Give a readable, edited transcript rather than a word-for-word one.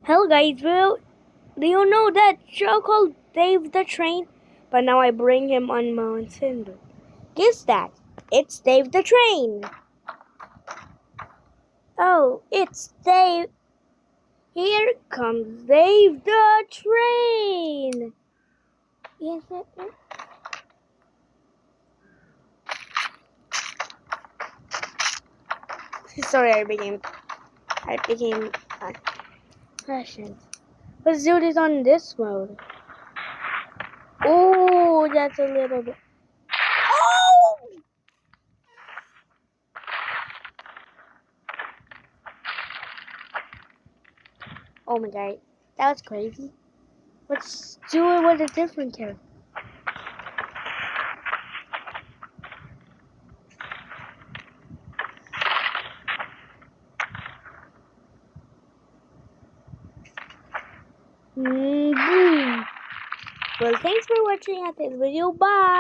Hello guys, well, do you know that show called Dave the Train? But now I bring him on Mount Sandbox. Guess that. It's Dave the Train. Oh, it's Dave. Here comes Dave the Train. Yes, Sorry, I became passionate. Let's do this on this mode. Oh, that's a little bit. Oh! Oh my god, that was crazy. Let's do it with a different character. Boom. Well, thanks for watching at this video. Bye.